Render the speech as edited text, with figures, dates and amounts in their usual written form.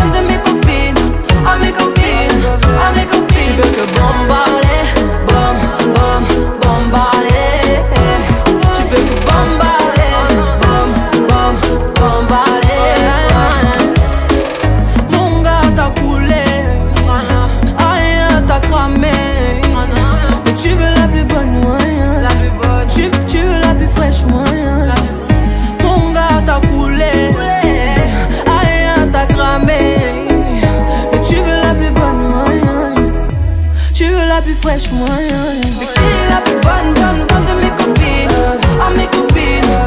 bonne de mes copines. À mes copines, à mes copines. Tu veux que bombarder, bom, bom, bombarder. Tu veux que bombarder, bom, bom, bombarder. Mon gars t'a coulé, rien t'a cramé. Mais tu veux la plus bonne moyen, tu veux la plus fraîche moyen. Mon gars t'a coulé, rien t'a cramé. Mais tu veux la plus bonne moyen, tu veux la plus fraîche moyen. Mais qui est la plus bonne, bonne, bonne de mes copines? À mes copines.